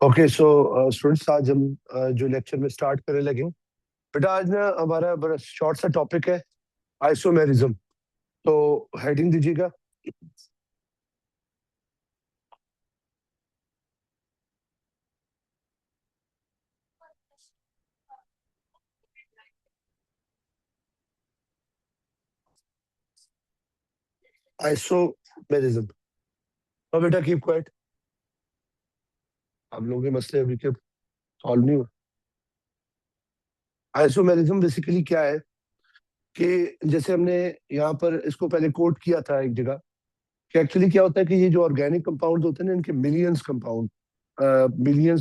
Okay so students आज हम जो लेक्चर में स्टार्ट करने लगे बेटा आज ना हमारा बड़ा शॉर्ट सा टॉपिक है आइसोमेरिज्म। तो हेडिंग दीजिएगा। आइसोमेरिज्म। तो बेटा कीप क्वाइट। आप लोगों के मसले अभी के सॉल्व नहीं हुए। आइसोमेरिज्म बेसिकली क्या है कि जैसे हमने यहाँ पर इसको पहले कोट किया था एक जगह कि एक्चुअली क्या होता है कि ये जो ऑर्गेनिक कंपाउंड होते हैं ना इनके मिलियंस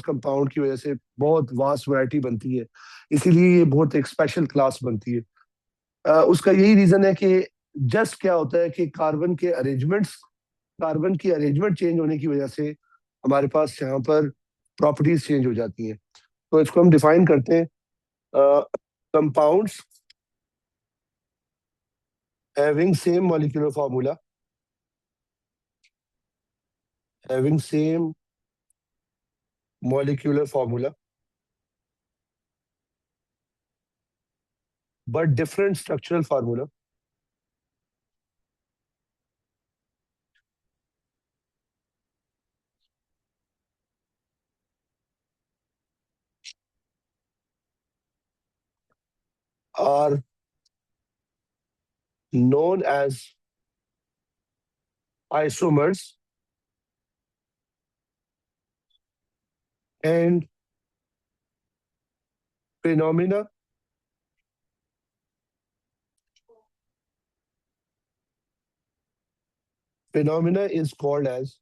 कंपाउंड की वजह से बहुत वास्ट वैरायटी बनती है। इसीलिए ये बहुत एक स्पेशल क्लास बनती है। उसका यही रीजन है कि जस्ट क्या होता है कि कार्बन की अरेंजमेंट चेंज होने की वजह से हमारे पास यहाँ पर प्रॉपर्टीज चेंज हो जाती हैं। तो इसको हम डिफाइन करते हैं compounds having same molecular formula, having same molecular formula but different structural formula are known as isomers and phenomena is called as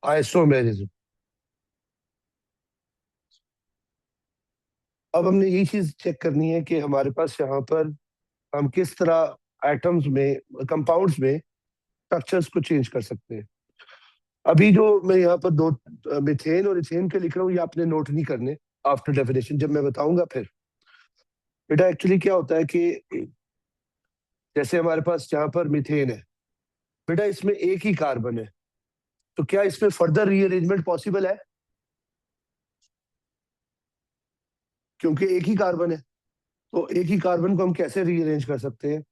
isomerism। अब हमने ये चीज चेक करनी है कि हमारे पास यहाँ पर हम किस तरह एटम्स में कंपाउंड्स में स्ट्रक्चर्स को चेंज कर सकते हैं। अभी जो मैं यहाँ पर दो मिथेन और इथेन के लिख रहा हूँ ये आपने नोट नहीं करने। आफ्टर डेफिनेशन जब मैं बताऊंगा फिर बेटा एक्चुअली क्या होता है कि जैसे हमारे पास यहाँ पर मिथेन है बेटा इसमें एक ही कार्बन है। तो क्या इसमें फर्दर रीअरेंजमेंट पॉसिबल है? क्योंकि एक ही कार्बन है तो एक ही कार्बन को हम कैसे रीअरेंज कर सकते हैं?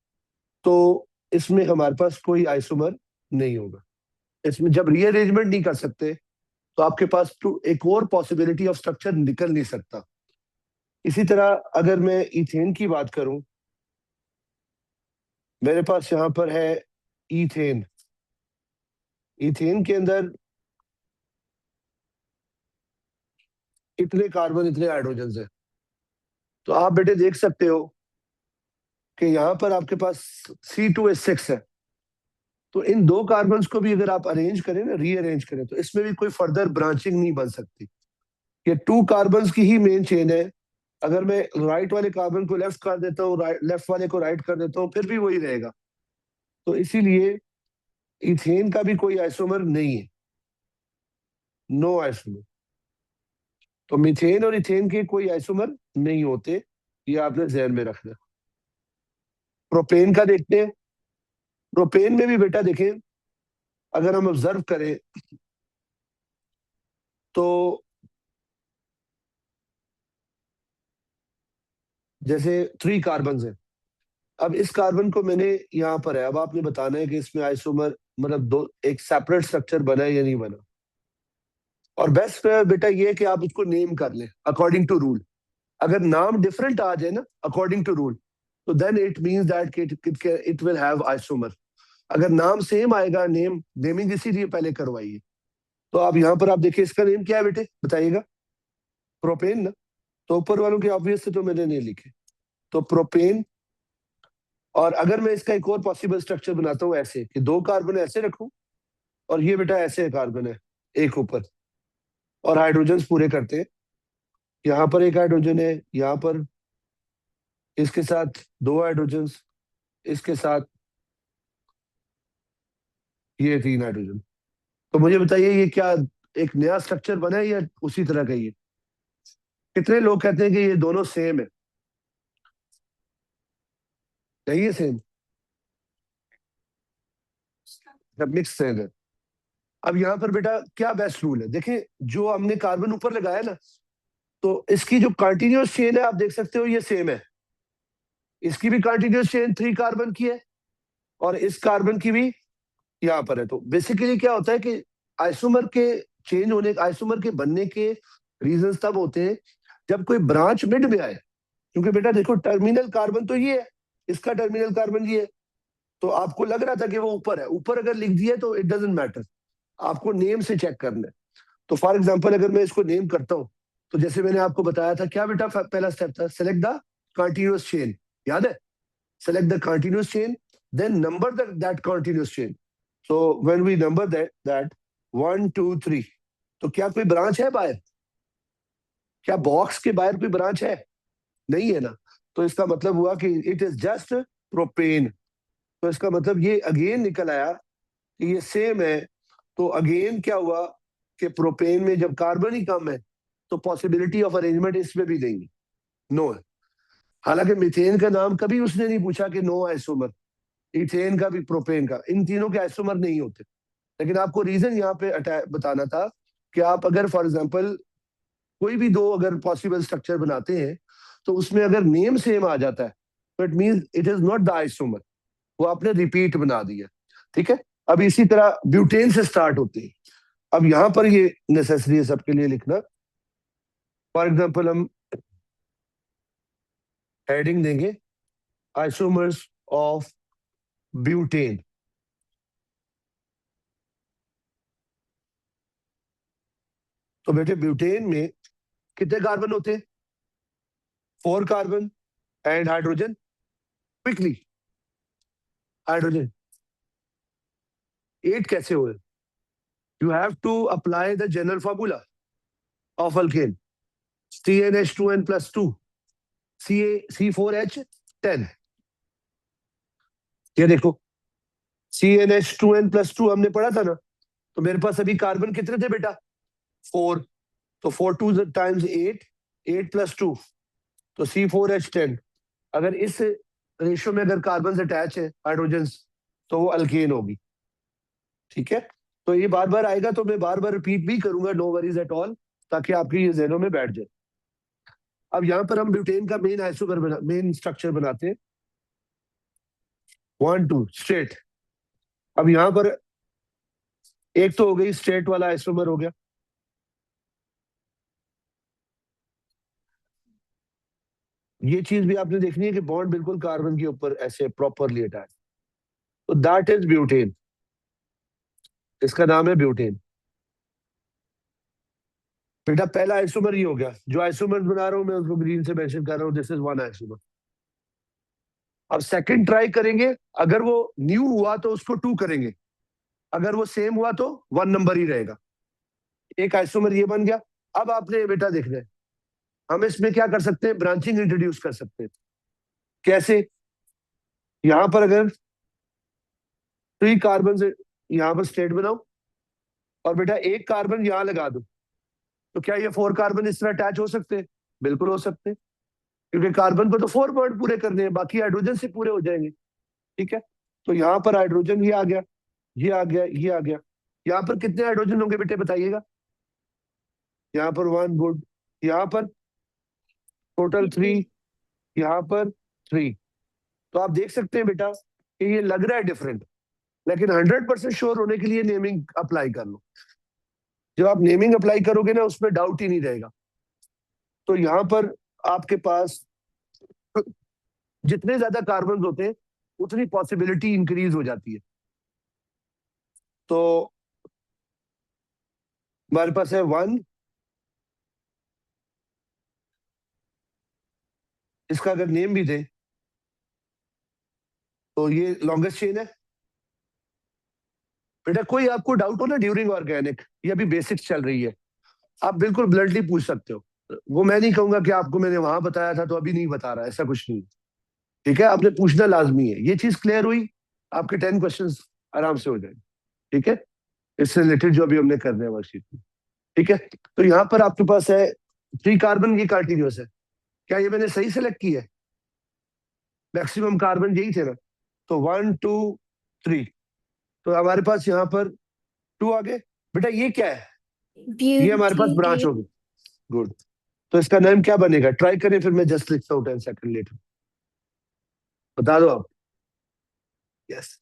तो इसमें हमारे पास कोई आइसोमर नहीं होगा। इसमें जब रीअरेंजमेंट नहीं कर सकते तो आपके पास टू एक और पॉसिबिलिटी ऑफ स्ट्रक्चर निकल नहीं सकता। इसी तरह अगर मैं इथेन की बात करूं, मेरे पास यहाँ पर है इथेन। इथेन के अंदर इतने कार्बन इतने हाइड्रोजन है। तो आप बेटे देख सकते हो कि यहाँ पर आपके पास C2H6 है। तो इन दो कार्बन्स को भी अगर आप अरेंज करें ना रीअरेंज करें तो इसमें भी कोई फर्दर ब्रांचिंग नहीं बन सकती। ये टू कार्बन्स की ही मेन चेन है। अगर मैं राइट वाले कार्बन को लेफ्ट कर देता हूँ, लेफ्ट वाले को राइट कर देता हूँ, फिर भी वही रहेगा। तो इसीलिए इथेन का भी कोई आइसोमर नहीं है, नो आइसोमर। तो मीथेन और इथेन के कोई आइसोमर नहीं होते, ये आपने ध्यान में रखना। प्रोपेन का देखते हैं। प्रोपेन में भी बेटा देखें, अगर हम ऑब्जर्व करें तो जैसे 3 कार्बन है। अब इस कार्बन को मैंने यहाँ पर है, अब आपने बताना है कि इसमें आइसोमर मतलब दो एक सेपरेट स्ट्रक्चर बना है या नहीं बना। और बेस्ट बेटा ये है कि आप उसको नेम कर लें अकॉर्डिंग टू रूल। अगर नाम डिफरेंट आ जाए ना अकॉर्डिंग टू रूल तो then it means that it will have isomer. अगर नाम सेम आएगा, नेमिंग इसीलिए पहले करवाइए। तो आप यहाँ पर आप देखिए इसका नेम क्या है बेटे बताइएगा। प्रोपेन ना। तो ऊपर वालों के ऑब्वियस से तो मैंने नहीं लिखे। तो प्रोपेन। और अगर मैं इसका एक और पॉसिबल स्ट्रक्चर बनाता हूँ ऐसे कि दो कार्बन ऐसे रखूं और ये बेटा ऐसे कार्बन है एक ऊपर और हाइड्रोजन पूरे करते हैं। यहाँ पर एक हाइड्रोजन है, यहाँ पर इसके साथ दो हाइड्रोजन, इसके साथ ये 3 हाइड्रोजन। तो मुझे बताइए ये क्या एक नया स्ट्रक्चर बना है या उसी तरह का ही है? कितने लोग कहते हैं कि ये दोनों सेम है? नहीं है सेम, सब मिक्स है। अब यहाँ पर बेटा क्या बेस्ट रूल है, देखिए जो हमने कार्बन ऊपर लगाया ना, तो इसकी जो कंटिन्यूअस चेन है आप देख सकते हो ये सेम है, इसकी भी कंटिन्यूअस चेन 3 कार्बन की है और इस कार्बन की भी यहाँ पर है। तो बेसिकली क्या होता है कि आइसोमर के चेंज होने, आइसोमर के बनने के रीजंस तब होते हैं जब कोई ब्रांच मिड में आए, क्योंकि बेटा देखो टर्मिनल कार्बन तो ये है, इसका टर्मिनल कार्बन ये है, तो आपको लग रहा था कि वो ऊपर है, ऊपर अगर लिख दिया तो इट डजेंट मैटर, आपको नेम से चेक करना है। तो फॉर एग्जाम्पल अगर मैं इसको नेम करता हूं, तो जैसे मैंने आपको बताया था क्या बेटा पहला स्टेप था, सेलेक्ट द कंटिन्यूअस चेन, याद है, select the continuous chain, then number that continuous chain. So when we number that 1 2 3, तो क्या कोई ब्रांच है बाहर, क्या बॉक्स के बाहर कोई ब्रांच है, नहीं है ना, तो इसका मतलब हुआ कि इट इज जस्ट प्रोपेन। तो इसका मतलब ये अगेन निकल आया कि ये सेम है। तो अगेन क्या हुआ कि प्रोपेन में जब कार्बन ही कम है तो पॉसिबिलिटी ऑफ अरेंजमेंट इसमें भी नहीं, नो है। हालांकि मीथेन का नाम कभी उसने नहीं पूछा कि नो आइसोमर, इथेन का भी प्रोपेन का, इन तीनों के आइसोमर नहीं होते। लेकिन आपको रीजन यहाँ पे बताना था कि आप अगर फॉर एग्जांपल कोई भी दो अगर पॉसिबल स्ट्रक्चर बनाते हैं तो उसमें अगर नेम सेम आ जाता है तो it means it is not the isomer, वो आपने रिपीट बना दिया। ठीक है, अब इसी तरह ब्यूटेन से स्टार्ट होते हैं। अब यहाँ पर ये नेसेसरी है सबके लिए लिखना। फॉर एग्जाम्पल हम हेडिंग देंगे आइसोमर्स ऑफ ब्यूटेन। तो बेटे ब्यूटेन में कितने कार्बन होते हैं, 4 carbon and hydrogen, quickly hydrogen 8 कैसे हुए, you have to apply the general formula of alkane, CnH2n plus 2 C4H10। ये देखो CnH2n plus 2 हमने पढ़ा था ना, तो मेरे पास अभी कार्बन कितने थे बेटा, 4, तो 4 2 टाइम्स 8, 8 plus 2, तो C4H10। अगर इस रेशियो में अगर कार्बन अटैच है हाइड्रोजन, तो वो अल्केन होगी। ठीक है, तो ये बार बार आएगा तो मैं बार बार रिपीट भी करूंगा, नो वरीज एट ऑल, ताकि आपकी ये जहनों में बैठ जाए। अब यहाँ पर हम ब्यूटेन का मेन आइसोमर मेन स्ट्रक्चर बनाते हैं, 1 2 स्ट्रेट। अब यहाँ पर एक तो हो गई स्ट्रेट वाला आइसोमर हो गया, ये चीज भी आपने देखनी है कि बॉन्ड बिल्कुल कार्बन के ऊपर ऐसे प्रॉपरली अटैच, तो दैट इज ब्यूटेन, इसका नाम है ब्यूटेन। बेटा पहला आइसोमर ये हो गया, जो आइसोमर बना रहा हूं मैं उसको ग्रीन से मेंशन कर रहा हूं, दिस इज 1 आइसोमर। अब सेकंड ट्राई करेंगे, अगर वो न्यू हुआ तो उसको 2 करेंगे, अगर वो सेम हुआ तो 1 नंबर ही रहेगा। एक आइसोमर ये बन गया। अब आपने बेटा देखना है, हम इसमें क्या कर सकते हैं, ब्रांचिंग इंट्रोड्यूस कर सकते हैं। कैसे, यहां पर अगर 3 कार्बन से यहां पर स्टेट बनाओ और बेटा एक कार्बन यहां लगा दो, तो क्या ये 4 कार्बन इस तरह अटैच हो सकते हैं, बिल्कुल हो सकते हैं, क्योंकि कार्बन को तो 4 बॉन्ड पूरे करने हैं, बाकी हाइड्रोजन से पूरे हो जाएंगे। ठीक है, तो यहाँ पर हाइड्रोजन ये आ गया, ये आ गया, ये आ गया। यहाँ पर कितने हाइड्रोजन होंगे बेटे बताइएगा, यहाँ पर 1 गुड, यहाँ पर टोटल 3, यहाँ पर 3। तो आप देख सकते हैं बेटा कि ये लग रहा है डिफरेंट, लेकिन 100% श्योर होने के लिए नेमिंग अप्लाई कर लो। जब आप नेमिंग अप्लाई करोगे ना उसमें डाउट ही नहीं रहेगा। तो यहाँ पर आपके पास जितने ज्यादा कार्बन होते हैं उतनी पॉसिबिलिटी इंक्रीज हो जाती है। तो हमारे पास है 1, इसका अगर नेम भी दे तो ये लॉन्गेस्ट चेन है। बेटा कोई आपको डाउट हो ना ड्यूरिंग ऑर्गेनिक, ये अभी बेसिक्स चल रही है, आप बिल्कुल ब्लडली पूछ सकते हो, वो मैं नहीं कहूंगा कि आपको मैंने वहां बताया था तो अभी नहीं बता रहा, ऐसा कुछ नहीं। ठीक है, आपने पूछना लाजमी है। ये चीज क्लियर हुई, आपके 10 क्वेश्चंस आराम से हो जाएंगे। ठीक है, इससे रिलेटेड जो अभी हमने करने हैं वर्कशीट में। ठीक है, तो यहाँ पर आपके पास है 3 कार्बन, ये कंटिन्यूअस है, क्या ये मैंने सही सेलेक्ट की है, मैक्सिमम कार्बन यही थे ना, तो 1 2 3, तो हमारे पास यहाँ पर 2 आ गए, बेटा ये क्या है, ये हमारे पास ब्रांच ब्यूटेन। होगी। गुड। तो इसका नाम क्या बनेगा, ट्राई करें, फिर मैं जस्ट लिखता हूँ 10 सेकंड लेटर। बता दो आप। यस।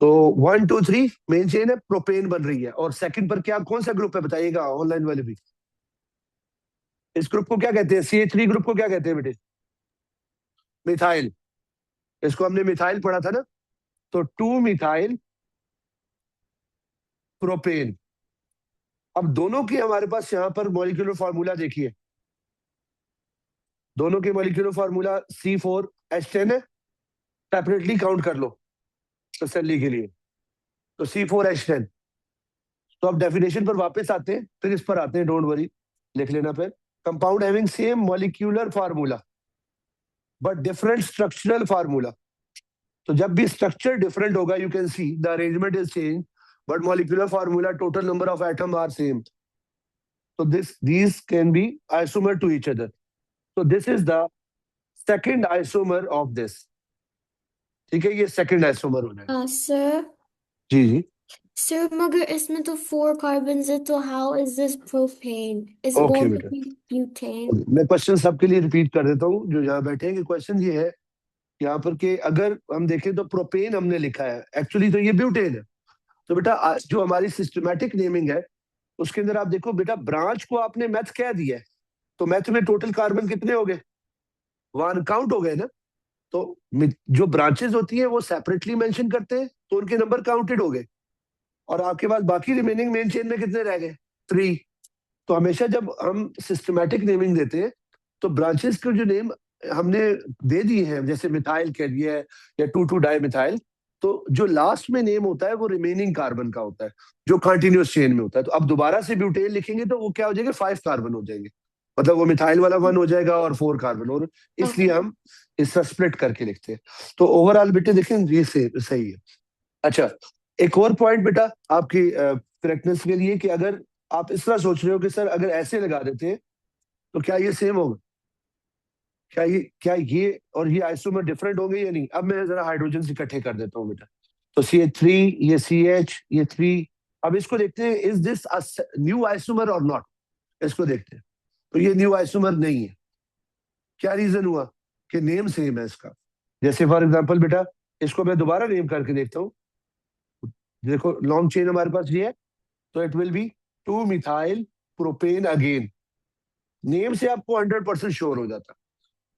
तो 1 2 3 मेन चेन है, प्रोपेन बन रही है, और सेकंड पर क्या, कौन सा ग्रुप है बताइएगा ऑनलाइन वाले भी। इस ग्रुप को क्या कहते हैं, CH3 ग्रुप को क्या कहते हैं बेटे, मिथाइल। इसको हमने मिथाइल पढ़ा था ना। तो 2 मिथाइल प्रोपेन। अब दोनों की हमारे पास यहाँ पर मॉलिक्यूलर फार्मूला देखिए, दोनों के मॉलिक्यूलर फार्मूला C4H10 है। सेपरेटली काउंट कर लो तसल्ली के लिए। तो C4H10। तो अब डेफिनेशन पर वापस आते हैं, फिर इस पर आते हैं, डोंट वरी, लिख लेना फिर। Compound having same molecular formula but different structural formula. तो जब भी स्ट्रक्चर डिफरेंट होगा, you can see the arrangement is change, but molecular formula, total number of atom are same. So these can be isomer to each other. So this is the second isomer of this. ठीक है, ये second isomer हो जाएगा। Sir जी जी। Sir मगर इसमें तो 4 carbons है, तो how is this propane, is it okay going बेटा, टू बी ब्यूटेन? मैं क्वेश्चन सबके लिए रिपीट कर देता हूँ जो यहाँ बैठे हैं। कि क्वेश्चन ये है यहाँ पर कि अगर हम देखें तो प्रोपेन हमने लिखा है, एक्चुअली तो ये ब्यूटेन है। तो बेटा जो हमारी सिस्टमैटिक नेमिंग है उसके अंदर आप देखो बेटा, ब्रांच को आपने मैथ कह दिया है, तो मैथ में टोटल कार्बन कितने हो गए, 1 काउंट हो गए ना। तो जो ब्रांचेस होती है वो सेपरेटली मेंशन करते हैं, तो उनके नंबर काउंटेड हो गए। और आपके पास बाकी रिमेनिंग मेन चेन में कितने रह गए, 3। तो हमेशा जब हम सिस्टमैटिक नेमिंग देते हैं तो ब्रांचेस के जो नेम हमने दे दिए हैं, जैसे मिथाइल कह दिया है या 2,2 डाई मिथाइल, तो जो लास्ट में नेम होता है वो रिमेनिंग कार्बन का होता है, जो कंटिन्यूअस चेन में होता है। तो अब दोबारा से ब्यूटेन लिखेंगे तो वो क्या हो जाएगा, 5 कार्बन हो जाएंगे, मतलब वो मिथाइल वाला 1 हो जाएगा और 4 कार्बन, और इसलिए ओके। हम इसका स्प्लिट करके लिखते हैं। तो ओवरऑल बेटे देखें ये सही है। अच्छा, एक और पॉइंट बेटा आपकी करेक्टनेस के लिए, कि अगर आप इस तरह सोच रहे हो कि सर अगर ऐसे लगा देते हैं तो क्या ये सेम होगा, क्या ये और ये आइसोमर डिफरेंट होंगे या नहीं। अब मैं जरा हाइड्रोजन इकट्ठे कर देता हूँ बेटा। तो CH3, ये CH, ये 3। अब इसको देखते हैं, इज दिस न्यू आइसोमर और नॉट, इसको देखते हैं। तो ये न्यू आइसोमर नहीं है। क्या रीजन हुआ, कि नेम सेम है इसका। जैसे फॉर एग्जाम्पल बेटा, इसको मैं दोबारा नेम करके देखता हूँ। देखो लॉन्ग चेन हमारे पास ये है, तो it will be 2 methyl propane again. Name से आपको 100% श्योर हो जाता।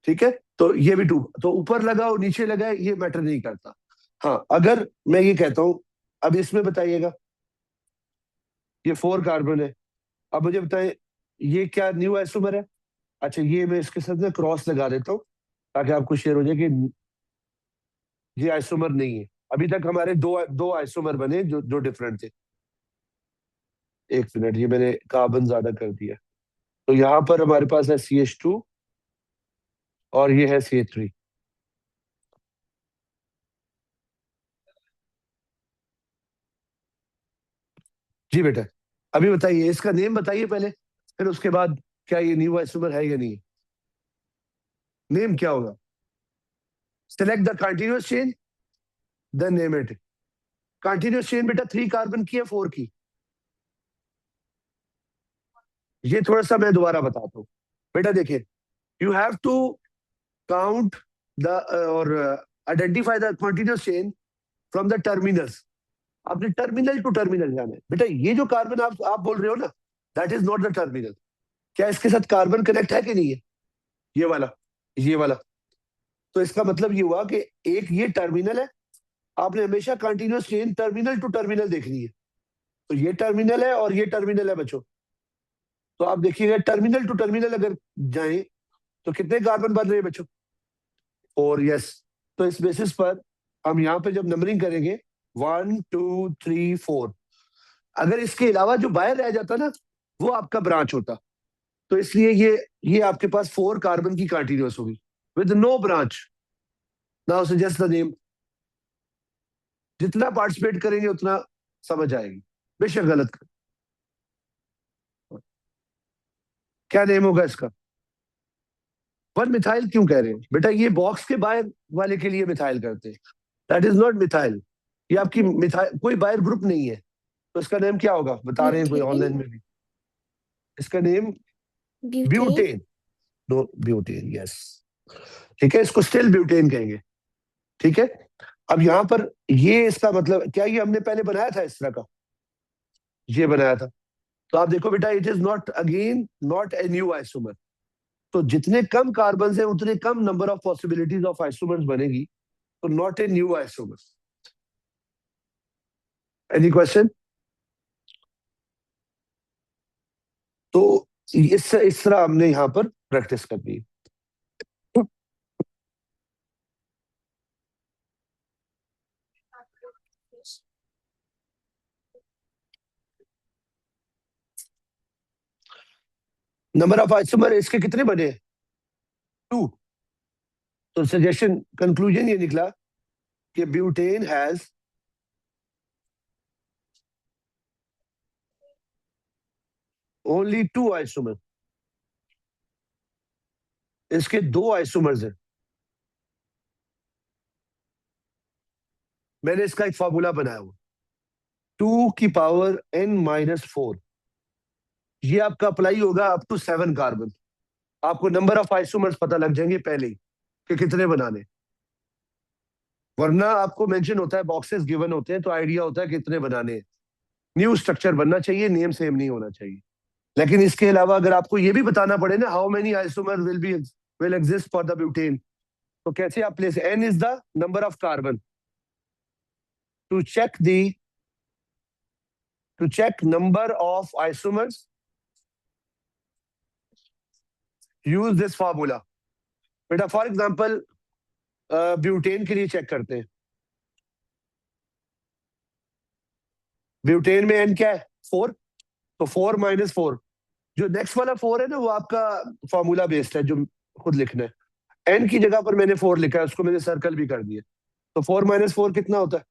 ठीक है, तो ये भी 2, तो ऊपर लगा और नीचे लगा ये मैटर नहीं करता। हाँ, अगर मैं ये कहता हूं, अब इसमें बताइएगा, ये 4 कार्बन है। अब मुझे बताएं, ये क्या न्यू आइसोमर है। अच्छा, ये मैं इसके साथ ना क्रॉस लगा देता हूँ ताकि आपको शेयर हो जाए कि ये आइसोमर नहीं है। अभी तक हमारे दो दो आइसोमर बने जो जो डिफरेंट थे। एक मिनट, ये मैंने कार्बन ज्यादा कर दिया। तो यहाँ पर हमारे पास है CH2 और ये है CH3। जी बेटा, अभी बताइए इसका नेम बताइए पहले, फिर उसके बाद क्या ये न्यू आइसोमर है या नहीं। नेम क्या होगा, select the continuous chain, then name it. Continuous chain बेटा 3 कार्बन की है, 4 की। ये थोड़ा सा मैं दोबारा बताता हूँ बेटा। देखिए, you have to count the और identify the continuous chain from the terminals. आपने टर्मिनल टू टर्मिनल जाना है बेटा। ये जो कार्बन आप बोल रहे हो ना, that is not the terminal. क्या इसके साथ कार्बन कनेक्ट है कि नहीं है, ये वाला, ये वाला। तो इसका मतलब ये हुआ कि एक ये टर्मिनल है। आपने हमेशा continuous chain terminal to terminal देखनी है। तो ये टर्मिनल है और ये टर्मिनल है बच्चों। तो आप देखिएगा, टर्मिनल टू टर्मिनल अगर जाएं तो कितने कार्बन बन रहे हैं बच्चों, और यस। तो इस बेसिस पर हम यहाँ पे जब नंबरिंग करेंगे 1 2 3 4, अगर इसके अलावा जो बाहर रह जाता ना, वो आपका ब्रांच होता। तो इसलिए ये आपके पास 4 कार्बन की कंटिन्यूअस होगी with no branch. Now suggest the name. जितना पार्टिसिपेट करेंगे उतना समझ आएगी, बेशक गलत कर। क्या नेम होगा इसका, 1 मिथाइल क्यों कह रहे हैं बेटा, ये बॉक्स के बाहर वाले के लिए मिथाइल करते हैं। That is not methyl. ये आपकी मिथाइल कोई बाहर ग्रुप नहीं है। तो इसका नेम क्या होगा, बता रहे हैं कोई Butane? ऑनलाइन में भी? इसका name Butane? Butane. No, butane, yes. ठीक है, इसको स्टिल ब्यूटेन कहेंगे। ठीक है, अब यहाँ पर ये इसका मतलब क्या, ये हमने पहले बनाया था इस तरह का, ये बनाया था। तो आप देखो बेटा, it is not again not a new isomer. तो जितने कम कार्बन है उतने कम number of possibilities of isomers बनेगी। तो not a new isomer. Any question? तो इस तरह हमने यहाँ पर प्रैक्टिस करनी है। नंबर ऑफ आइसोमर इसके कितने बने? 2। तो सजेशन कंक्लूजन ये निकला कि ब्यूटेन हैज ओनली 2 आइसोमर। इसके 2 आइसोमर्स हैं। मैंने इसका एक फॉर्मूला बनाया हुआ, 2⁻⁻⁴। ये आपका अप्लाई होगा अप टू 7 कार्बन। आपको नंबर ऑफ आइसोमर्स पता लग जाएंगे पहले ही कि कितने बनाने। वरना आपको मेंशन होता है, बॉक्सेस गिवन होते हैं, तो आइडिया होता है कितने बनाने हैं। न्यू स्ट्रक्चर बनना चाहिए, नेम सेम नहीं होना चाहिए। लेकिन इसके अलावा अगर आपको ये भी बताना पड़े ना, how many isomer will exist for the butane, तो कैसे आप place, n is the number of carbon. To check the to check number of isomers, use this formula. बेटा फॉर एग्जांपल ब्यूटेन के लिए चेक करते हैं। ब्यूटेन में N क्या है? 4। तो 4 - 4, जो नेक्स्ट वाला 4 है ना, वो आपका फॉर्मूला बेस्ड है, जो खुद लिखना है। एन की जगह पर मैंने 4 लिखा है, उसको मैंने सर्कल भी कर दिया। तो 4 - 4 कितना होता है?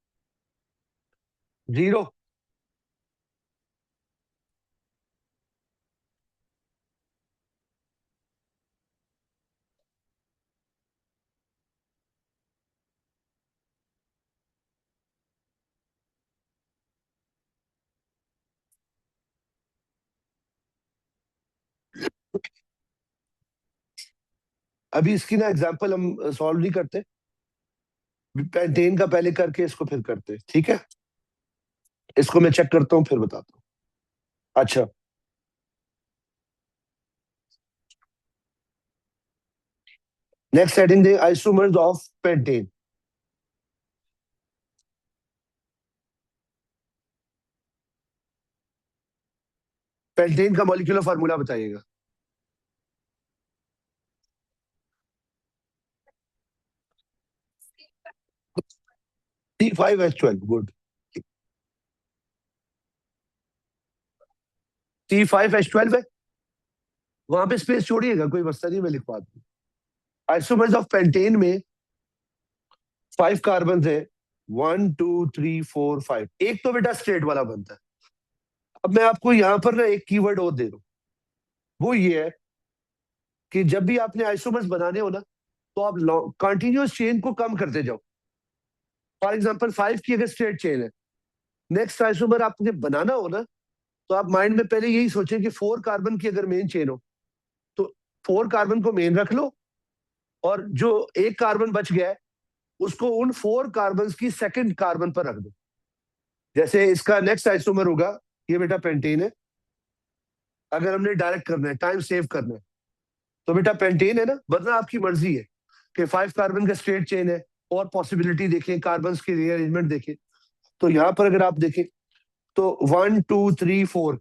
0। अभी इसकी ना एग्जांपल हम सॉल्व नहीं करते, पेंटेन का पहले करके इसको फिर करते हैं, ठीक है? इसको मैं चेक करता हूँ फिर बताता हूँ। अच्छा, next heading they, isomers of pentane. Pentane का मॉलिक्यूलर फार्मूला बताइएगा। C5H12, good. C5H12 है, वहां पे स्पेस छोड़िएगा, कोई मसला नहीं, मैं लिखवा दूँ। आइसोमर्स ऑफ पेंटेन में 5 कार्बन है, 1 2 3 4 5। एक तो बेटा स्ट्रेट वाला बनता है। अब मैं आपको यहाँ पर ना एक कीवर्ड और दे रहा हूँ, वो ये है कि जब भी आपने आइसोमर्स बनाने हो ना, तो आप कंटिन्यूअस चेन को कम करते जाओ। फॉर एग्जांपल 5 की अगर स्ट्रेट चेन है, नेक्स्ट आइसोमर आपने बनाना हो ना, तो आप माइंड में पहले यही सोचें कि 4 कार्बन की अगर मेन चेन हो, तो 4 कार्बन को मेन रख लो, और जो एक कार्बन बच गया है उसको उन 4 कार्बन की सेकंड कार्बन पर रख दो। जैसे इसका नेक्स्ट आइसोमर होगा, ये बेटा पेंटेन है। अगर हमने डायरेक्ट करना है, टाइम सेव करना है, तो बेटा पेंटेन है ना, वरना आपकी मर्जी है कि 5 कार्बन का स्ट्रेट चेन है, और पॉसिबिलिटी देखें, कार्बन की रीअरेंजमेंट देखें। तो यहां पर अगर आप देखें तो 1 2 3 4,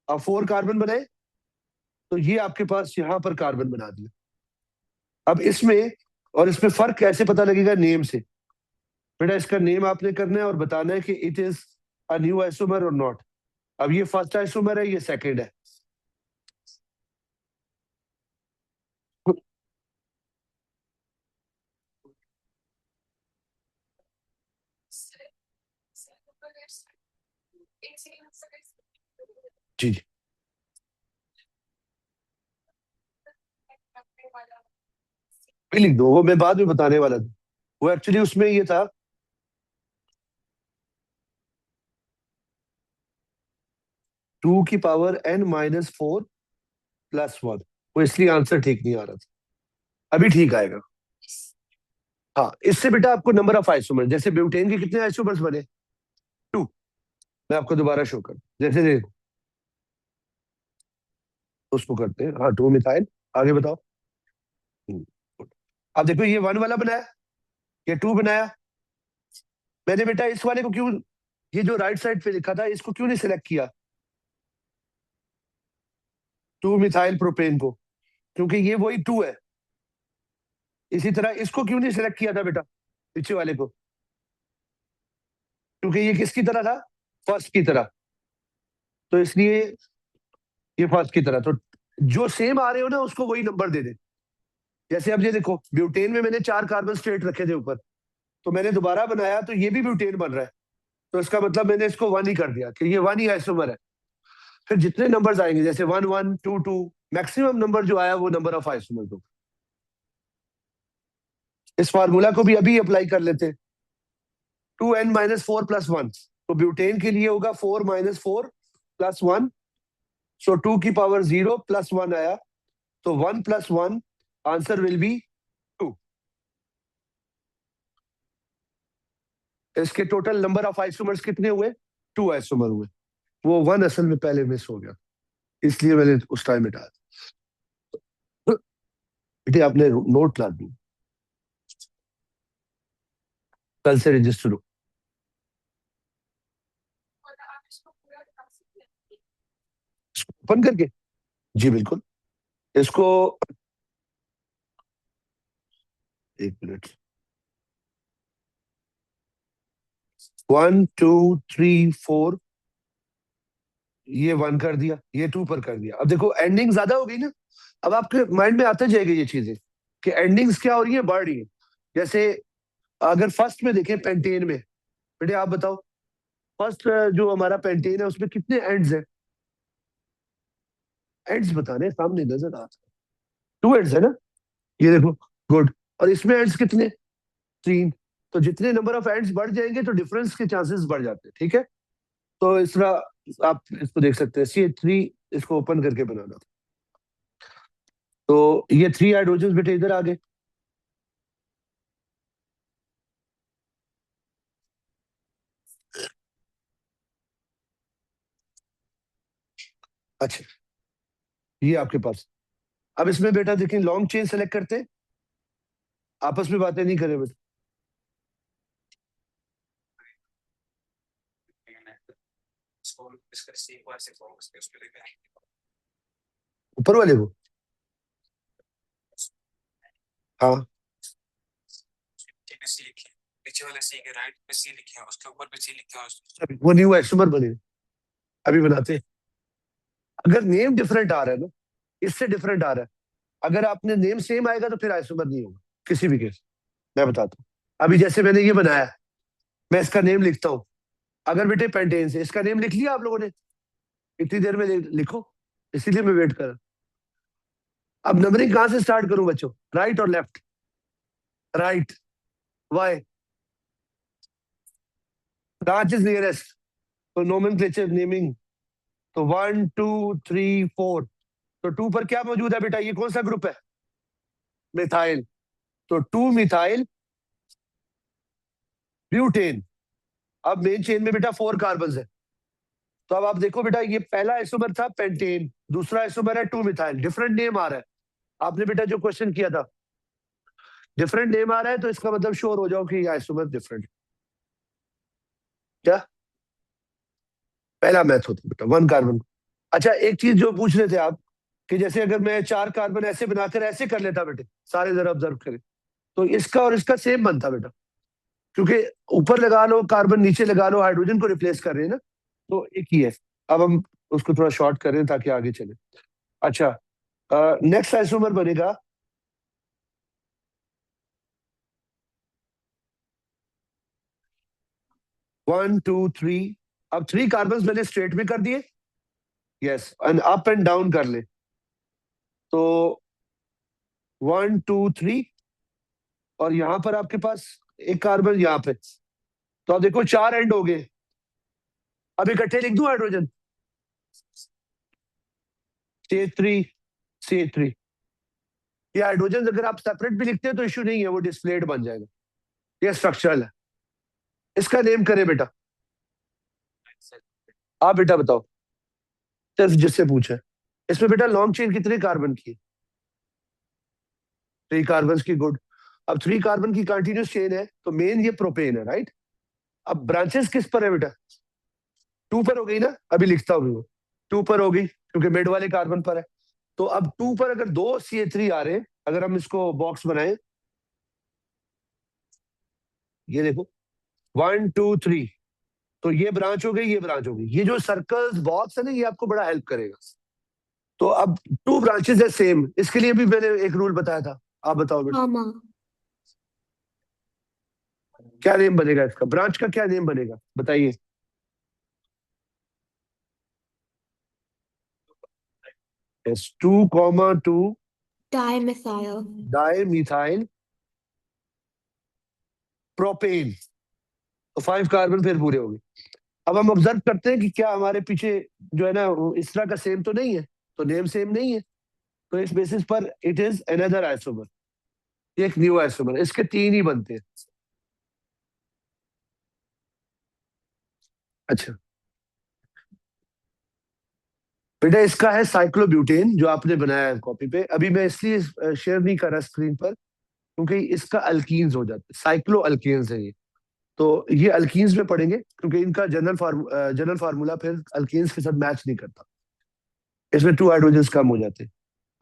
अब 4 कार्बन बनाए, तो ये आपके पास यहां पर कार्बन बना दिया। अब इसमें और इसमें फर्क कैसे पता लगेगा? नेम से। बेटा इसका नेम आपने करना है और बताना है कि it is a new isomer और नॉट। अब ये फर्स्ट आइसोमर है, ये सेकंड है। जी जी, भी लिख दो, वो मैं बाद में बताने वाला था। वो एक्चुअली उसमें ये था, 2 की पावर n-4 + 1। वो इसलिए आंसर ठीक नहीं आ रहा था, अभी ठीक आएगा। हाँ, इससे बेटा आपको नंबर ऑफ आइसोमर, जैसे ब्यूटेन के कितने आइसोमर्स बने? 2। मैं आपको दोबारा शो कर, जैसे देखो उसको करते हैं। हाँ, 2 मिथाइल। आगे बताओ। अब देखो ये 1 वाला बनाया, ये 2 बनाया। मैंने बेटा इस वाले को क्यों, ये जो राइट साइड पे लिखा था इसको क्यों नहीं सिलेक्ट किया, 2 मिथाइल प्रोपेन को? क्योंकि ये वही 2 है। इसी तरह इसको क्यों नहीं सिलेक्ट किया था बेटा, पीछे वाले को? क्योंकि ये किसकी तरह था, फर्स्ट की तरह। तो इसलिए ये फर्स्ट की तरह, तो जो सेम आ रहे हो ना उसको वही नंबर दे दे। जैसे अब ये देखो, ब्यूटेन में मैंने 4 कार्बन स्ट्रेट रखे थे ऊपर, तो मैंने दोबारा बनाया तो ये भी ब्यूटेन बन रहा है, तो इसका मतलब मैंने इसको 1 ही कर दिया कि ये 1 ही आइसोमर है। फिर जितने नंबर्स आएंगे, जैसे 1 1 2 2, मैक्सिमम नंबर जो आया वो नंबर ऑफ आइसोमर को। इस फार्मूला को भी अभी अप्लाई कर लेते हैं। 2n-4 + 1, तो ब्यूटेन के लिए होगा 4 - 4 + 1। सो 2 की पावर 0 + 1 आया, तो 1 + 1 आंसर विल बी 2। इसके टोटल नंबर ऑफ आइसोमर्स कितने हुए? 2 आइसोमर हुए। वो 1 असल में पहले मिस हो गया, इसलिए मैंने उस टाइम मिटाया। बेटे आपने नोट ला दी, कल से रजिस्टर हो। ओपन करके, जी बिल्कुल। इसको 1 मिनट। 1 2 3 4, ये 1 कर दिया, ये 2 पर कर दिया। अब देखो एंडिंग ज्यादा हो गई ना, अब आपके माइंड में आते जाएगा ये चीजें कि एंडिंग्स क्या हो रही है, बढ़ रही है। जैसे अगर फर्स्ट में देखें पेंटेन में, बेटे आप बताओ, फर्स्ट जो हमारा पेंटेन है उसमें कितने एंड्स हैं? एंड्स बताने सामने नजर आता है, 2 एंड्स है ना, ये देखो। गुड। और इसमें एंड्स कितने? 3। तो जितने नंबर ऑफ एंड्स बढ़ जाएंगे तो डिफरेंस के चांसेस बढ़ जाते हैं, ठीक है। तो इस तरह आप इसको देख सकते हैं, CH3 इसको ओपन करके बनाना। तो ये 3 हाइड्रोजन बेटे इधर आ गए। अच्छा, ये आपके पास। अब इसमें बेटा देखिए लॉन्ग चेन सेलेक्ट करते हैं, आपस में बातें नहीं करें बेटा। ऊपर वाले को, हाँ नीचे वाले सी के राइट पे सी लिखे हैं, उसके ऊपर भी सी लिखे हैं। वो न्यू आइसोमर बने, अभी बनाते हैं। अगर नेम डिफरेंट आ रहा है ना, इससे डिफरेंट आ रहा है, अगर आपने नेम सेम आएगा तो फिर आइसोमर नहीं होगा किसी भी केस। मैं बताता हूँ, अभी जैसे मैंने ये बनाया, मैं इसका नेम लिखता हूँ। अगर बेटे पेंटेन से इसका नेम लिख लिया आप लोगों ने, इतनी देर में लिखो, इसीलिए मैं वेट कर रहा हूं। अब नंबरिंग कहां से स्टार्ट करूं बच्चों, राइट और left? Right. Why? Branch is nearest, तो नोमेनक्लेचर नेमिंग। तो 1 2 3 4, तो 2 पर क्या मौजूद है बेटा, ये कौन सा ग्रुप है? मिथाइल। तो 2 मिथाइल ब्यूटेन। अब मेन चेन में बेटा 4 कार्बन है। तो अब आप देखो बेटा, ये पहला आइसोमर था पेंटेन, दूसरा आइसोमर है 2 मिथाइल, डिफरेंट नेम आ रहा है। आपने बेटा जो क्वेश्चन किया था, डिफरेंट नेम आ रहा है, तो इसका मतलब श्योर हो जाओ कि ये आइसोमर डिफरेंट। क्या पहला मैथ होता है बेटा, 1 कार्बन। अच्छा, एक चीज जो पूछ रहे थे आप, कि जैसे अगर मैं 4 कार्बन ऐसे बनाकर ऐसे कर लेता बेटे, सारे जरा ऑब्जर्व करें, तो इसका और इसका सेम बनता बेटा, क्योंकि ऊपर लगा लो कार्बन, नीचे लगा लो, हाइड्रोजन को रिप्लेस कर रहे हैं ना, तो एक ही है। अब हम उसको थोड़ा शॉर्ट कर रहे हैं ताकि आगे चले। अच्छा, नेक्स्ट आइसोमर बनेगा 1 2 3। अब 3 कार्बन मैंने स्ट्रेट में कर दिए, yes, and up and down कर ले, तो 1 2 3, और यहां पर आपके पास एक कार्बन यहां पे, तो अब देखो 4 एंड हो गए। अब इकट्ठे लिख दूं हाइड्रोजन? CH3 CH3। ये हाइड्रोजन अगर आप सेपरेट भी लिखते हैं तो इश्यू नहीं है, वो डिस्प्लेड बन जाएगा। ये स्ट्रक्चरल है। इसका नेम करें बेटा, आप बेटा बताओ, सिर्फ जिससे पूछे। इसमें बेटा लॉन्ग चेन कितने कार्बन की है? 3 कार्बन की, गुड। अब 3 कार्बन की कंटिन्यूस चेन है तो मेन ये प्रोपेन है, राइट। अब ब्रांचेस किस पर है बेटा? 2 पर हो गई ना, अभी लिखता हूँ वो 2 पर हो गई क्योंकि मिड वाले कार्बन पर है। तो अब 2 पर अगर 2 CH3 आ रहे हैं, अगर हम इसको बॉक्स बनाए, ये देखो 1 2 3, तो ये ब्रांच हो गई, ये ब्रांच हो गई। ये जो सर्कल्स बॉक्स है ना, ये आपको बड़ा हेल्प करेगा। तो अब 2 ब्रांचेस है सेम, इसके लिए भी मैंने एक रूल बताया था, आप बताओ बेटा Comma. क्या नेम बनेगा इसका, ब्रांच का क्या नेम बनेगा बताइए। S2,2 Dimethyl. डाइमिथाइल प्रोपेन, तो 5 कार्बन फिर पूरे हो गए। अब हम ऑब्जर्व करते हैं कि क्या हमारे पीछे जो है ना वो इस तरह का सेम तो नहीं है, तो नेम सेम नहीं है, तो इस बेसिस पर इट इज अनदर आइसोमर, ये एक न्यू आइसोमर। इसके 3 ही बनते हैं। अच्छा बेटा, इसका है साइक्लोब्यूटेन जो आपने बनाया है कॉपी पे। अभी मैं इसलिए शेयर नहीं कर रहा स्क्रीन पर क्योंकि इसका अल्कीन्स हो जाते हैं, साइक्लो अल्केन्स है ये। तो ये अल्कीन्स में पढ़ेंगे क्योंकि इनका जनरल फार्मूला फिर अल्कीन्स के साथ मैच नहीं करता, इसमें 2 हाइड्रोजन कम हो जाते हैं।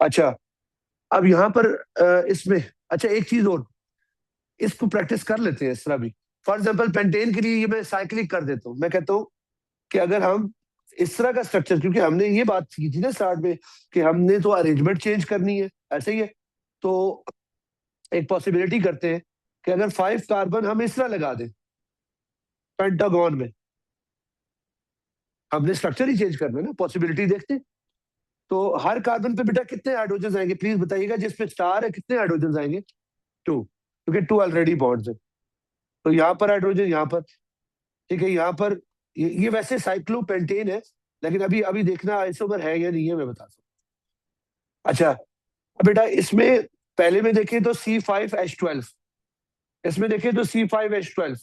अच्छा अब यहाँ पर इसमें, अच्छा एक चीज और, इसको प्रैक्टिस कर लेते हैं इस तरह भी। फॉर एग्जाम्पल पेंटेन के लिए ये मैं साइक्लिक कर देता हूँ। मैं कहता हूँ कि अगर हम इस तरह का स्ट्रक्चर, क्योंकि हमने ये बात की थी ना स्टार्ट में कि हमने तो अरेंजमेंट चेंज करनी है, ऐसे ही है। तो एक पॉसिबिलिटी करते हैं कि अगर 5 कार्बन हम इस तरह लगा दें पेंटागन में, हमने स्ट्रक्चर ही चेंज करना है ना, पॉसिबिलिटी देखते हैं। तो हर कार्बन पे बेटा कितने हाइड्रोजन आएंगे प्लीज बताइएगा, जिसपे स्टार है कितने हाइड्रोजन आएंगे? 2, क्योंकि 2 ऑलरेडी बॉन्ड्स है। तो यहाँ पर हाइड्रोजन, यहाँ पर, ठीक है, यहाँ पर ये वैसे साइक्लोपेंटेन है, लेकिन अभी अभी देखना आइसोमर है या नहीं है, मैं बता सकता। अच्छा अब बेटा इसमें पहले में देखें तो C5H12, इसमें देखें तो C5H12,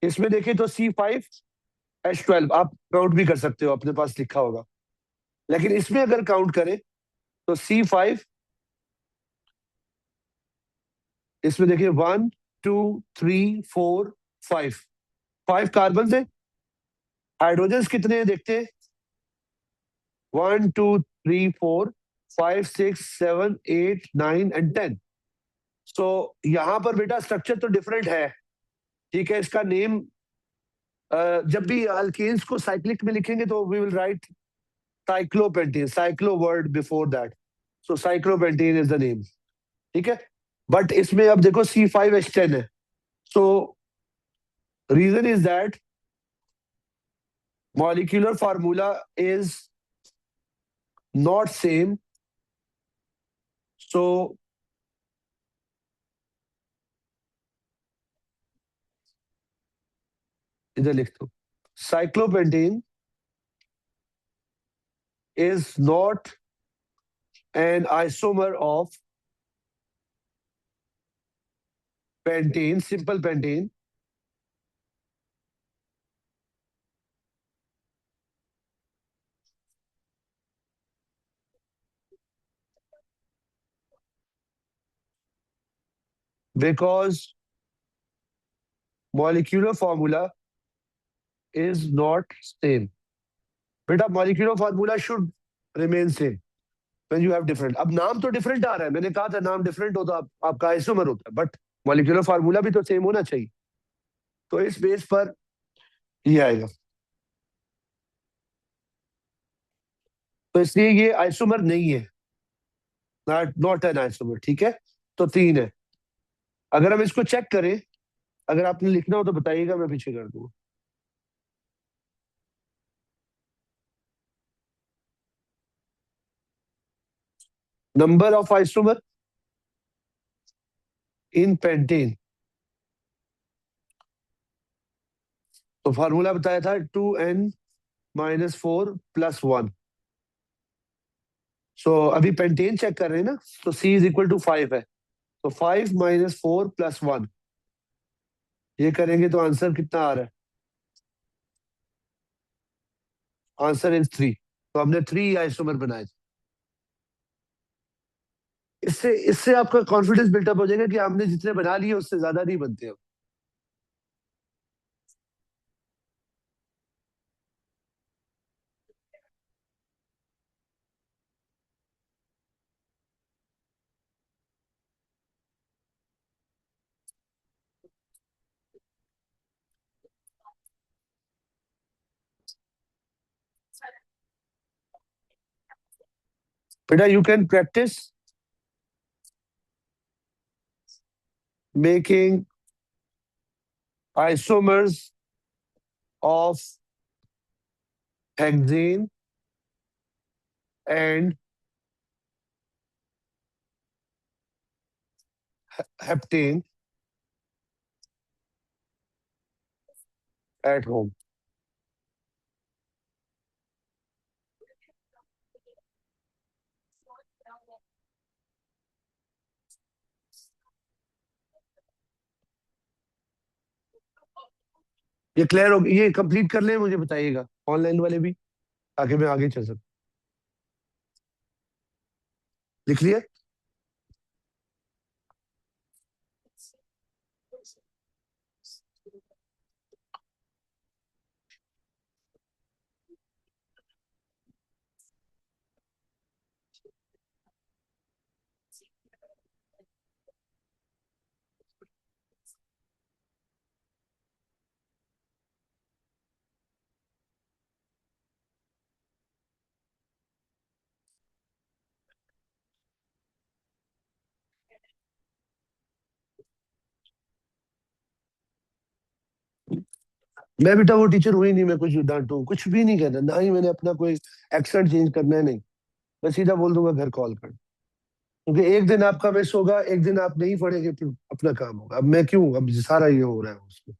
इसमें देखें तो C5H12। आप काउंट भी कर सकते हो, अपने पास लिखा होगा। लेकिन इसमें अगर काउंट करें तो C5, इसमें देखिए 1 2 3 4 5, 5 कार्बन है। हाइड्रोजन कितने हैं देखते हैं, 1 2 3 4 5 6 7 8 9 एंड 10। सो यहां पर बेटा स्ट्रक्चर तो डिफरेंट है, ठीक है। इसका नेम जब भी अल्केन्स को साइक्लिक में लिखेंगे तो we will write cyclopentane, cyclo word before that, so cyclopentane is the name, ठीक है। बट इसमें अब देखो C5H10 है, so reason is that molecular formula is not same, so इधर लिख दो, cyclopentan is not an isomer of pentane, simple pentane, because molecular formula is not same. बेटा molecular formula should remain same when you have different। अब नाम तो different आ रहा है, मैंने कहा था नाम डिफरेंट हो तो आपका आइसोमर होता है, बट मॉलिक्यूलर फार्मूला भी तो सेम होना चाहिए। तो इस बेस पर ये आएगा, तो इसलिए ये आइसोमर नहीं है, नॉट एन आइसोमर, ठीक है। तो 3 है। अगर हम इसको चेक करें, अगर आपने लिखना हो तो बताइएगा, मैं पीछे कर दूंगा। Number of isomer in pentane, तो फार्मूला बताया था 2n माइनस 4 प्लस 1। सो अभी पेंटेन चेक कर रहे हैं ना, तो C इज इक्वल टू 5 है, तो 5 माइनस 4 प्लस 1, ये करेंगे तो आंसर कितना आ रहा है? Answer is 3। तो हमने 3 आइसोमर बनाए। इससे इससे आपका कॉन्फिडेंस बिल्टअप हो जाएगा कि आपने जितने बना लिए उससे ज्यादा नहीं बनते हो। बेटा you can practice making isomers of hexane and heptane at home. ये क्लियर हो, ये कंप्लीट कर ले, मुझे बताइएगा ऑनलाइन वाले भी, ताकि मैं आगे चल सकूं। लिख लिया? मैं बेटा वो टीचर हुई नहीं, मैं कुछ डांटू कुछ भी नहीं करना, ना ही मैंने अपना कोई एक्सेंट चेंज करना है, नहीं। मैं सीधा बोल दूंगा घर कॉल कर, क्योंकि एक दिन आपका मिस होगा, एक दिन आप नहीं पढ़ेंगे, फिर अपना काम होगा। अब मैं क्यों, अब सारा ये हो रहा है उसमें।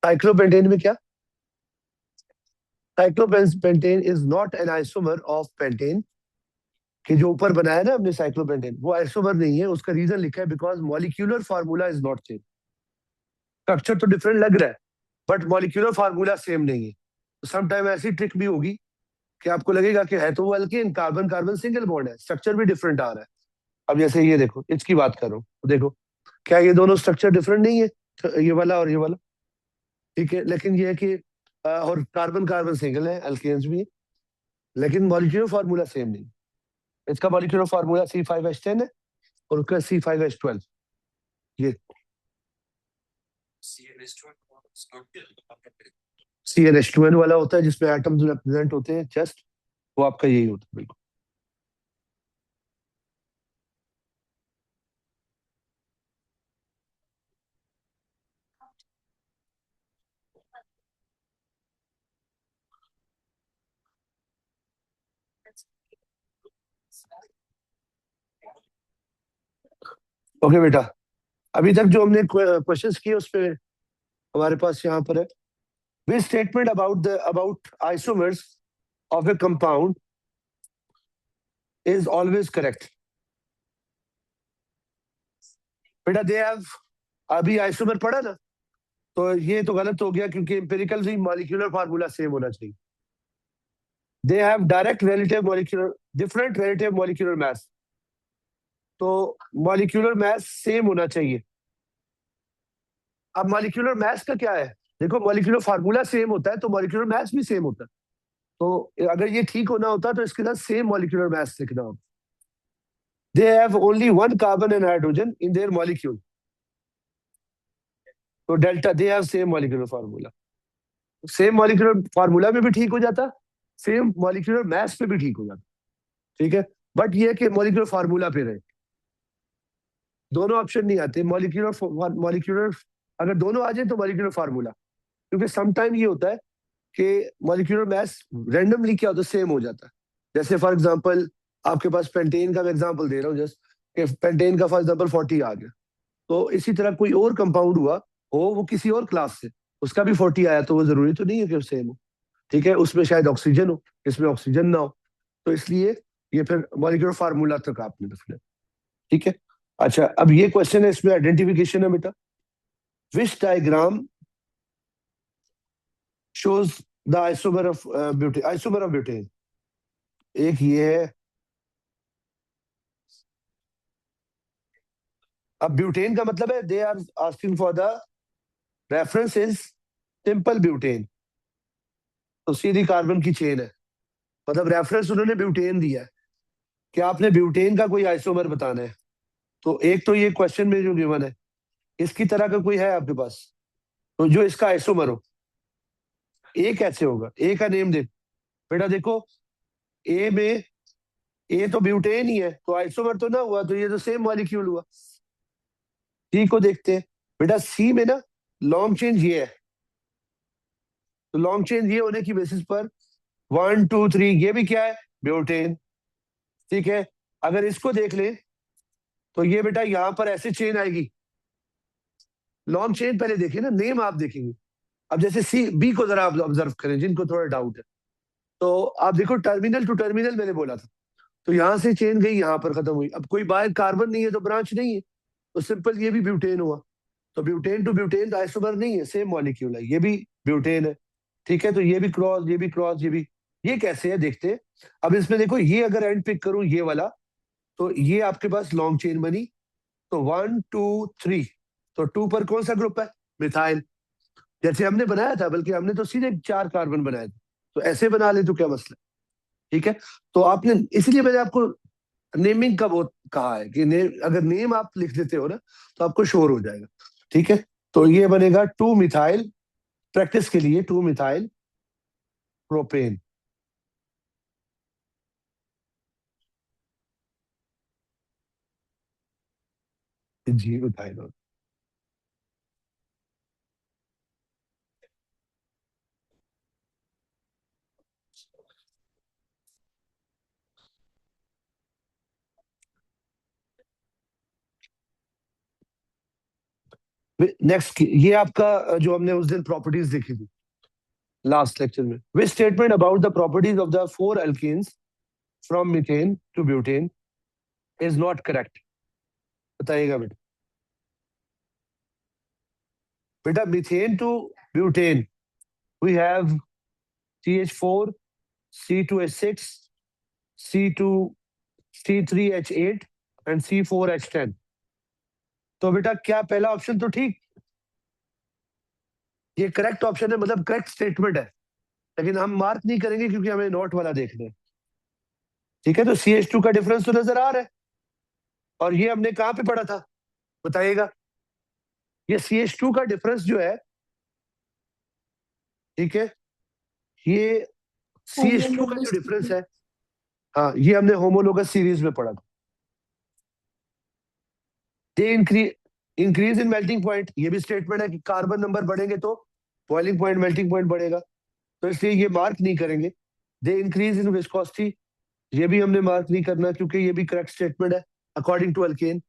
साइक्लोपेंटेन में क्या? Cyclopentane is not an isomer of pentane. कि जो ऊपर बनाया ना हमने साइक्लोपेंटेन, वो आइसोमर नहीं है। उसका रीजन लिखा है because molecular formula is not same. Structure तो डिफरेंट लग रहा है, बट मॉलिक्यूलर फार्मूला सेम नहीं है। तो सम टाइम ऐसी ट्रिक भी होगी कि आपको लगेगा कि है तो वो alkane, carbon carbon single bond है, स्ट्रक्चर भी डिफरेंट आ रहा है। अब जैसे ये देखो, इसकी बात करो, देखो क्या ये दोनों स्ट्रक्चर डिफरेंट नहीं है? तो ये वाला और ये वाला, ठीक है, लेकिन ये है कि और कार्बन कार्बन सिंगल है, अल्केन्स भी है, लेकिन मॉलिक्यूलर फार्मूला सेम नहीं। इसका मॉलिक्यूलर फार्मूला C5H10 है और उसका C5H12। ये CnH2n वाला होता है जिसमें एटम्स रिप्रेजेंट होते हैं जस्ट, वो आपका यही होता है बिल्कुल। ओके बेटा, अभी तक जो हमने क्वेश्चंस किए उस पे हमारे पास यहाँ पर है, विच statement about isomers of A compound is always correct? बेटा दे हैव, अभी आइसोमर पढ़ा ना, तो ये तो गलत हो गया क्योंकि एम्पिरिकल मॉलिक्यूलर फार्मूला सेम होना चाहिए। They have direct relative molecular, different relative molecular mass, तो मॉलिक्यूलर मास सेम होना चाहिए। अब मॉलिक्यूलर मास का क्या है, देखो मॉलिक्यूलर फार्मूला सेम होता है तो मॉलिक्यूलर मास भी सेम होता है। तो अगर ये ठीक होना होता तो इसके साथ सेम मॉलिक्यूलर मास लिखना होता। They have only one carbon and hydrogen in their molecule, तो delta, they have same molecular formula. Same molecular formula में भी ठीक हो जाता, सेम मॉलिक्यूलर मास पे भी ठीक हो जाता, ठीक है। बट ये कि मॉलिक्यूलर फार्मूला पे रहे, दोनों ऑप्शन नहीं आते। मॉलिक्यूलर अगर दोनों आ जाए तो मॉलिक्यूलर फार्मूला, क्योंकि समटाइम ये होता है कि मॉलिक्यूलर मास रैंडमली क्या होता है, सेम हो जाता है। जैसे फॉर एग्जांपल आपके पास पेंटेन का मैं एग्जांपल दे रहा हूँ जस्ट, कि पेंटेन का फॉर एग्जांपल 40 आ गया, तो इसी तरह कोई और कंपाउंड हुआ हो वो किसी और क्लास से, उसका भी 40 आया, तो वो जरूरी तो नहीं है कि सेम हो। ठीक है, उसमें शायद ऑक्सीजन हो, इसमें ऑक्सीजन ना हो, तो इसलिए ये फिर मॉलिक्यूलर फार्मूला तक आपने रखना है। ठीक है, अच्छा अब ये क्वेश्चन है, इसमें आइडेंटिफिकेशन है बेटा। विच diagram shows the isomer of butane। एक ये है, अब ब्यूटेन का मतलब है they are asking for the reference is simple butane, तो सीधी कार्बन की चेन है, मतलब रेफरेंस उन्होंने ब्यूटेन दिया है कि आपने ब्यूटेन का कोई आइसोमर बताना है। तो एक तो ये क्वेश्चन में जो गिवन है, इसकी तरह का कोई है आपके पास तो जो इसका आइसोमर हो। ए कैसे होगा, ए का नेम देख बेटा, देखो ए में ए तो ब्यूटेन ही है, तो आइसोमर तो ना हुआ, तो ये तो सेम मॉलिक्यूल हुआ। सी को देखते हैं बेटा, सी में ना लॉन्ग चेंज ये है, तो लॉन्ग चेंज ये होने की बेसिस पर 1 2 3 ये भी क्या है, ब्यूटेन। ठीक है, अगर इसको देख ले तो ये बेटा यहां पर ऐसे चेन आएगी, लॉन्ग चेन पहले देखिए ना, नेम आप देखेंगे। अब जैसे सी बी को जरा आप ऑब्जर्व करें जिनको थोड़ा डाउट है, तो आप देखो टर्मिनल टू टर्मिनल मैंने बोला था, तो यहां से चेन गई, यहां पर खत्म हुई। अब कोई बाहर कार्बन नहीं है तो ब्रांच नहीं है, तो सिंपल ये भी ब्यूटेन हुआ। तो ब्यूटेन टू ब्यूटेन आइसोमर नहीं है, सेम मॉलिक्यूल है, ये भी ब्यूटेन है। ठीक है, तो ये भी क्रॉस, ये भी क्रॉस, ये भी, ये कैसे है देखते हैं। अब इसमें देखो, ये अगर एंड पिक करूं ये वाला, तो ये आपके पास लॉन्ग चेन बनी, तो 1 2 3, तो 2 पर कौन सा ग्रुप है, मिथाइल, जैसे हमने बनाया था, बल्कि हमने तो सीधे 4 कार्बन बनाए थे, तो ऐसे बना ले तो क्या मसला। ठीक है, तो आपने, इसलिए मैंने आपको नेमिंग का बहुत कहा है कि अगर नेम आप लिख देते हो ना तो आपको श्योर हो जाएगा। ठीक है, तो ये बनेगा 2 मिथाइल, प्रैक्टिस के लिए 2 मिथाइल प्रोपेन। जी मिथाइल, नेक्स्ट ये आपका जो हमने उस दिन प्रॉपर्टीज देखी थी लास्ट लेक्चर में, which statement about the properties of the 4 alkanes from methane to butane is not correct, बताइएगा बेटा। बेटा methane to butane we have CH4 C2H6 C2 C3H8 and C4H10। तो बेटा क्या पहला ऑप्शन तो ठीक, ये करेक्ट ऑप्शन है, मतलब करेक्ट स्टेटमेंट है, लेकिन हम मार्क नहीं करेंगे क्योंकि हमें नोट वाला देखना है। ठीक है, तो CH2 का डिफरेंस तो नजर आ रहा है, और ये हमने कहां पे पढ़ा था, बताइएगा। ये CH2 का डिफरेंस जो है, ठीक है, ये CH2 का जो डिफरेंस है, हाँ ये हमने होमोलोगस सीरीज में पढ़ा था। They increase in melting point, ये भी स्टेटमेंट है कि कार्बन नंबर बढ़ेंगे तो बॉइलिंग पॉइंट, मेल्टिंग पॉइंट बढ़ेगा, तो इसलिए ये मार्क नहीं करेंगे। दे इंक्रीज इन विस्कोसिटी, ये भी हमने मार्क नहीं करना क्योंकि ये भी करेक्ट स्टेटमेंट है अकॉर्डिंग टू अल्केन।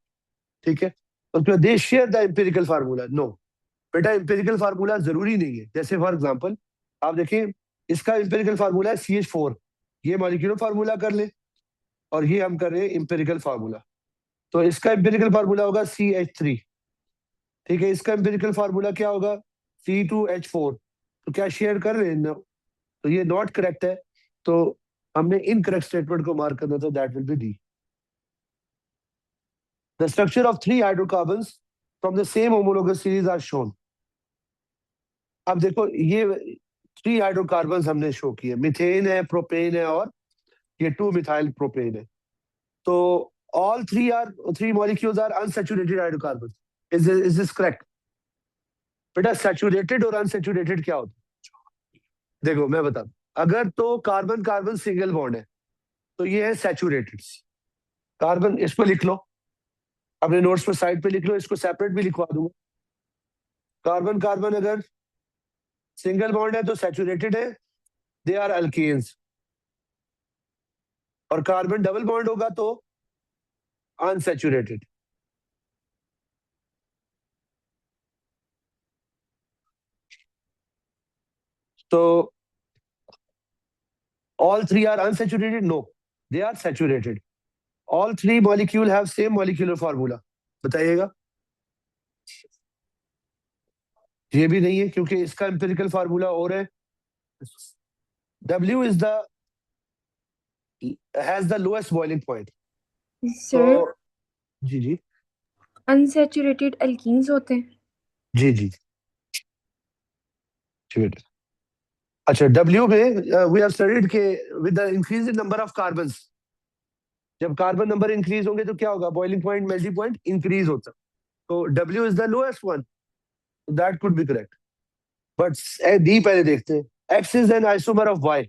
ठीक है, उसके बाद they share the empirical formula, no बेटा एम्पिरिकल फार्मूला जरूरी नहीं है। जैसे फॉर एग्जांपल आप देखिए, इसका एम्पिरिकल फार्मूला है CH4, ये मॉलिक्यूलर फार्मूला कर ले, और ये हम कर रहे हैं एम्पिरिकल फार्मूला, तो इसका एम्पिरिकल फार्मूला होगा CH3। ठीक है, इसका एम्पिरिकल फार्मूला क्या होगा, C2H4, तो क्या शेयर कर रहे हैं ना, तो ये नॉट करेक्ट है, तो हमने इनकरेक्ट स्टेटमेंट को मार्क करना था, that will be D. The structure of 3 hydrocarbons from the same homologous series are shown. अब देखो ये 3 हाइड्रोकार्बन्स हमने शो किए, मीथेन है, प्रोपेन है, और ये 2 मिथाइल प्रोपेन है। तो all 3 molecules are unsaturated hydrocarbons. Is this correct? बेटा सैचुरेटेड और अनसैचुरेटेड क्या होता है, देखो मैं बता, अगर तो कार्बन कार्बन सिंगल बॉन्ड है तो ये है सैचुरेटेड कार्बन, इसको लिख लो अपने नोट्स पर साइड पे लिख लो, इसको सेपरेट भी लिखवा दूंगा। कार्बन कार्बन अगर सिंगल बॉन्ड है तो सैचुरेटेड है, दे आर अल्केन्स। और कार्बन डबल बॉन्ड होगा तो अनसैचुरेटेड। तो all three are unsaturated? No, they are saturated. All three molecule have same molecular formula. बताइएगा। ये भी नहीं है क्योंकि इसका एम्पिरिकल फार्मूला और है। W is the has the lowest boiling point. Sir तो जी जी अनसैचुरेटेड एल्कीन्स होते हैं। जी जी ठीक है। अच्छा, W में वी हैव स्टडीड के with the increase in number of carbons, जब कार्बन नंबर इंक्रीज होंगे तो क्या होगा, boiling point melting point increase होता। तो W is the lowest one, that could be correct. But D पहले देखते हैं। X is an isomer of Y।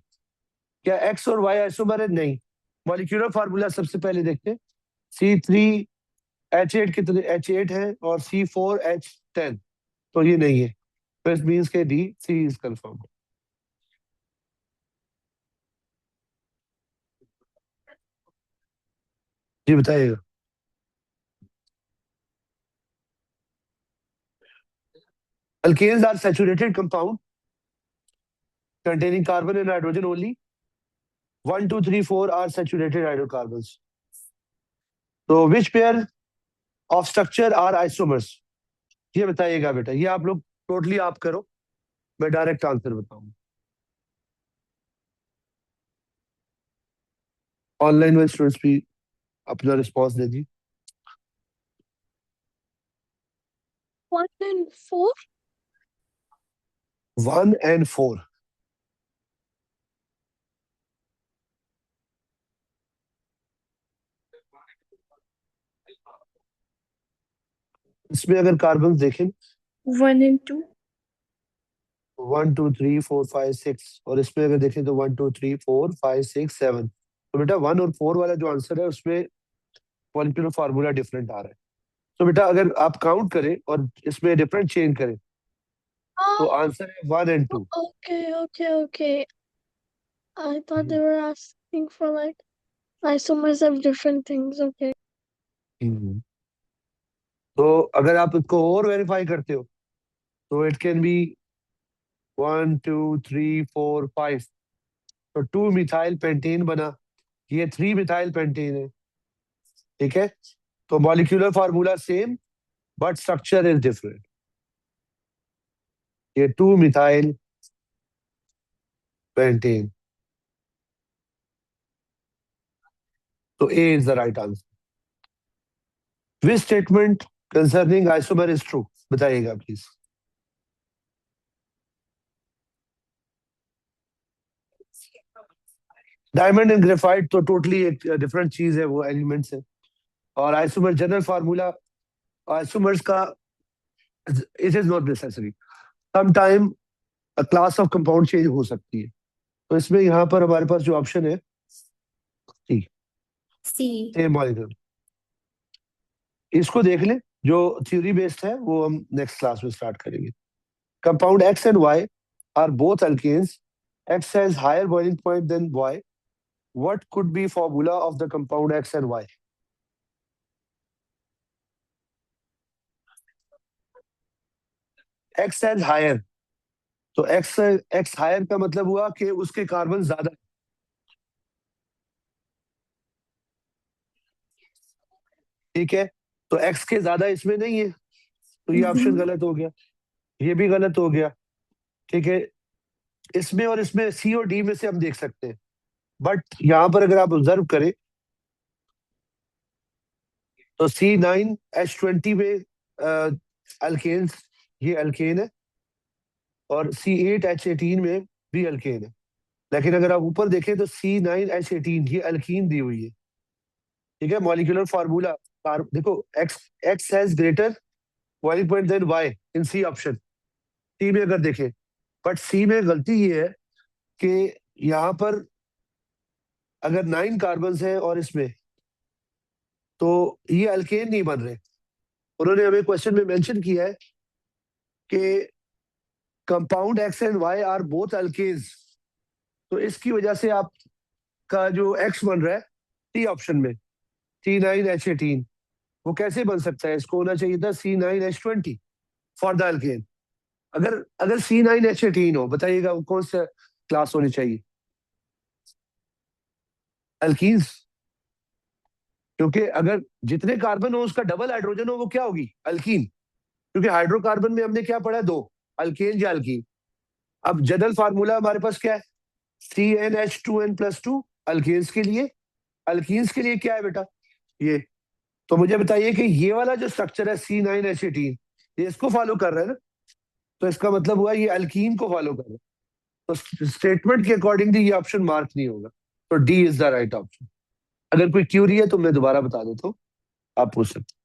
क्या X और Y आइसोमर है? नहीं। मॉलिक्यूलर फार्मूला सबसे पहले देखते हैं। C3H8 कितने H8 है और C4H10, तो ये नहीं है। तो इट मींस के डी, सी इज कंफर्म। जी बताइएगा। Alkanes are saturated compound containing carbon and hydrogen only. 1, 2, 3, 4 are saturated hydrocarbons. So which pair of structure are isomers? ये बताइएगा बेटा। ये आप लोग टोटली आप करो, मैं डायरेक्ट आंसर बताऊंगा। ऑनलाइन में स्टूडेंट्स भी अपना response they the. 1 and 4? 1 and 4। इसमें अगर कार्बन देखें 1 and 2 1, 2, 3, 4, 5, 6, और इसमें अगर देखें तो 1, 2, 3, 4, 5, 6, 7। तो बेटा 1 और 4 वाला जो आंसर है उसमें मॉलिक्यूलर फार्मूला डिफरेंट आ रहा है। तो बेटा अगर आप काउंट करें और इसमें डिफरेंट चेंज करें तो आंसर है 1 and 2। Okay. I thought they were asking for like isomers of different things. Okay. तो अगर आप इसको और वेरीफाई करते हो तो इट कैन बी 1, 2, 3, 4, 5। तो 2 मिथाइल पेंटेन बना, ये 3 मिथाइल पेंटेन है। ठीक है, तो molecular formula same but structure is different. ये 2 मिथाइल पेंटेन, तो A is the right answer. Which statement concerning isomer is true? बताइएगा प्लीज। डायमंड एंड ग्रेफाइट तो टोटली एक डिफरेंट चीज है, वो एलिमेंट्स है। और आइसोमर जनरल फार्मूला आइसोमर्स का it is not necessary. Some time class of compound change हो सकती है। तो इसमें यहाँ पर हमारे पास जो ऑप्शन है सी, C. Same molecule. इसको देख ले, जो थ्योरी बेस्ड है वो हम नेक्स्ट क्लास में स्टार्ट करेंगे। Compound X and Y are both alkanes. X has higher boiling point than Y. What could be formula of the compound X and Y? X has higher, तो X higher का मतलब हुआ कि उसके carbon ज्यादा। ठीक है, तो X के ज्यादा इसमें नहीं है, तो ये ऑप्शन गलत हो गया, ये भी गलत हो गया। ठीक है, इसमें और इसमें C और D में से हम देख सकते हैं, बट यहां पर अगर आप ऑब्जर्व करें तो C9H20 में अल्केन्स, ये अल्केन है, और C8H18 में भी अल्केन है। लेकिन अगर आप ऊपर देखें तो C9H18 ये अल्कीन दी हुई है। ठीक है, मॉलिक्यूलर फार्मूला देखो, X has greater boiling point than Y in C option, C में अगर देखें। बट C में गलती ये है कि यहाँ पर अगर 9 कार्बन है और इसमें, तो ये अल्केन नहीं बन रहे। उन्होंने हमें क्वेश्चन में मेंशन किया है कि compound X and Y are both alkanes, तो इसकी वजह से आपका जो एक्स बन रहा है टी ऑप्शन में C9H18, वो कैसे बन सकता है? इसको होना चाहिए था C9H20 फॉर द अल्केन। अगर C9H18 हो, बताइएगा वो कौन सा क्लास होनी चाहिए? अल्कीन्स, क्योंकि अगर जितने कार्बन हो उसका डबल हाइड्रोजन हो वो क्या होगी? अल्कीन। क्योंकि हाइड्रोकार्बन में हमने क्या पढ़ा? दो, अल्केन या अल्कीन। अब जनरल फार्मूला हमारे पास क्या है? CnH2n+2 अल्केन्स के लिए। अल्कीन्स के लिए क्या है बेटा? ये। तो मुझे बताइए कि ये वाला जो स्ट्रक्चर है C9H18, ये इसको फॉलो कर रहा है ना? तो इसका मतलब हुआ ये अल्कीन को फॉलो कर रहा है। तो स्टेटमेंट के अकॉर्डिंगली ये ऑप्शन मार्क नहीं होगा, तो D is the right option. अगर कोई क्यूरी है तो मैं दोबारा बता देता हूँ, आप पूछ सकते।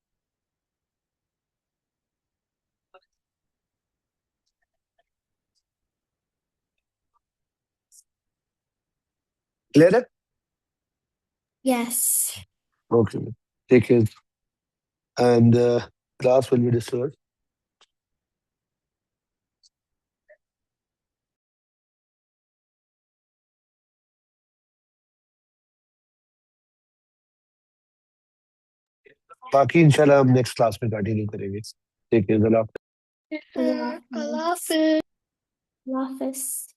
क्लियर है? Yes. Okay, take it. And class will be disturbed. बाकी इंशाल्लाह हम नेक्स्ट क्लास में कंटिन्यू करेंगे। Take care. Allah Hafiz. Allah Hafiz.